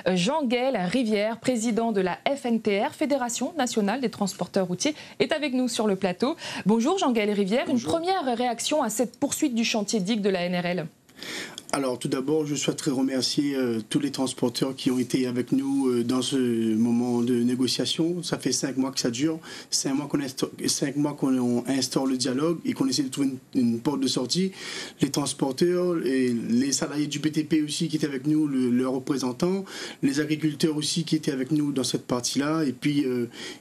Jean-Gaël Rivière, président de la FNTR, Fédération Nationale des Transporteurs Routiers, est avec nous sur le plateau. Bonjour Jean-Gaël Rivière, Bonjour. Une première réaction à cette poursuite du chantier DIG de la NRL? Alors tout d'abord, je souhaiterais remercier tous les transporteurs qui ont été avec nous dans ce moment de négociation. Ça fait 5 mois que ça dure, 5 mois qu'on instaure le dialogue et qu'on essaie de trouver une porte de sortie. Les transporteurs, et les salariés du BTP aussi qui étaient avec nous, leurs représentants, les agriculteurs aussi qui étaient avec nous dans cette partie-là. Et puis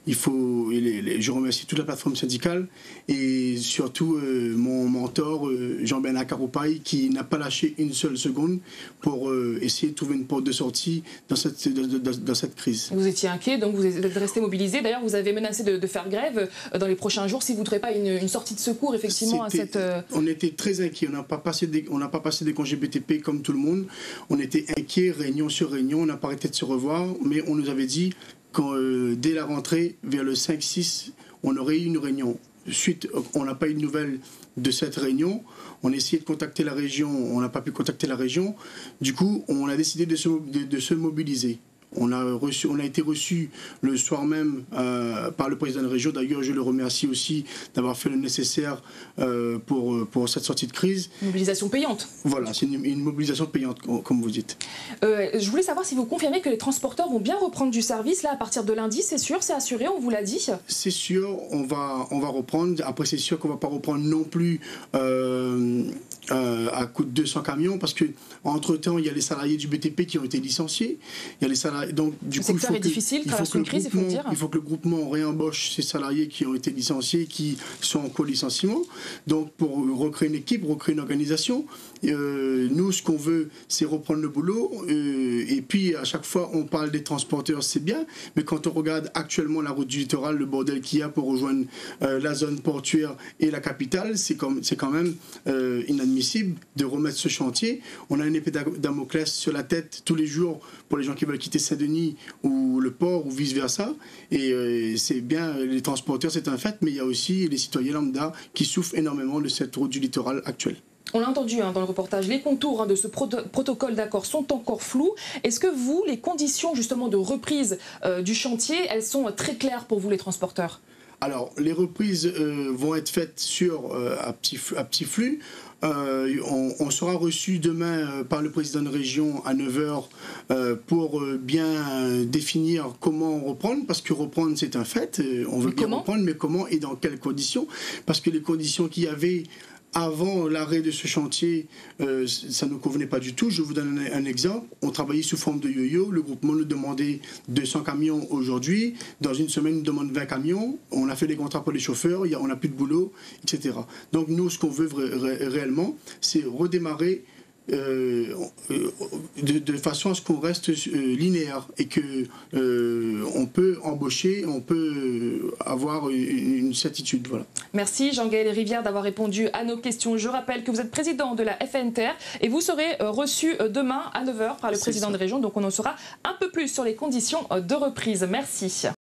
je remercie toute la plateforme syndicale et surtout mon mentor Jean-Bernard Caroupaille qui n'a pas lâché une seule seconde pour essayer de trouver une porte de sortie dans cette crise. Vous étiez inquiet, donc vous êtes resté mobilisé. D'ailleurs, vous avez menacé de faire grève dans les prochains jours si vous ne trouvez pas une sortie de secours effectivement à cette... On était très inquiets, on n'a pas passé des congés BTP comme tout le monde. On était inquiets, réunion sur réunion, on n'a pas arrêté de se revoir, mais on nous avait dit que dès la rentrée, vers le 5-6, on aurait eu une réunion. Suite, on n'a pas eu de nouvelles de cette réunion. On a essayé de contacter la région, on n'a pas pu contacter la région. Du coup, on a décidé de se mobiliser. On a été reçu le soir même par le président de la région. D'ailleurs, je le remercie aussi d'avoir fait le nécessaire pour cette sortie de crise. Une mobilisation payante. Voilà, c'est une mobilisation payante, comme vous dites. Je voulais savoir si vous confirmez que les transporteurs vont bien reprendre du service là à partir de lundi. C'est sûr, c'est assuré, on vous l'a dit? C'est sûr, on va reprendre. Après, c'est sûr qu'on ne va pas reprendre non plus à coût de 200 camions parce qu'entre-temps, il y a les salariés du BTP qui ont été licenciés. Il y a les salariés. Donc, du coup, il faut que le groupement réembauche ces salariés qui ont été licenciés, qui sont en co-licenciement. Donc, pour recréer une équipe, recréer une organisation, nous, ce qu'on veut, c'est reprendre le boulot. Et puis, à chaque fois, on parle des transporteurs, c'est bien. Mais quand on regarde actuellement la route du littoral, le bordel qu'il y a pour rejoindre la zone portuaire et la capitale, c'est quand même inadmissible de remettre ce chantier. On a une épée Damoclès sur la tête tous les jours pour les gens qui veulent quitter Saint-Denis ou le port ou vice-versa. Et c'est bien, les transporteurs, c'est un fait, mais il y a aussi les citoyens lambda qui souffrent énormément de cette route du littoral actuelle. On l'a entendu dans le reportage, les contours de ce protocole d'accord sont encore flous. Est-ce que vous, les conditions justement de reprise du chantier, elles sont très claires pour vous les transporteurs? Alors, les reprises vont être faites à petit flux. On sera reçu demain par le président de région à 9 h pour bien définir comment reprendre, parce que reprendre c'est un fait, on veut bien reprendre, mais comment et dans quelles conditions? Parce que les conditions qu'il y avait avant l'arrêt de ce chantier, ça ne nous convenait pas du tout. Je vous donne un exemple. On travaillait sous forme de yo-yo. Le groupement nous demandait 200 camions aujourd'hui. Dans une semaine, nous demande 20 camions. On a fait des contrats pour les chauffeurs. On n'a plus de boulot, etc. Donc nous, ce qu'on veut réellement, c'est redémarrer de façon à ce qu'on reste linéaire et qu'on peut embaucher, on peut avoir une certitude. Voilà. Merci Jean-Gaël Rivière d'avoir répondu à nos questions. Je rappelle que vous êtes président de la FNTR et vous serez reçu demain à 9 h par le président de région. Donc on en saura un peu plus sur les conditions de reprise. Merci.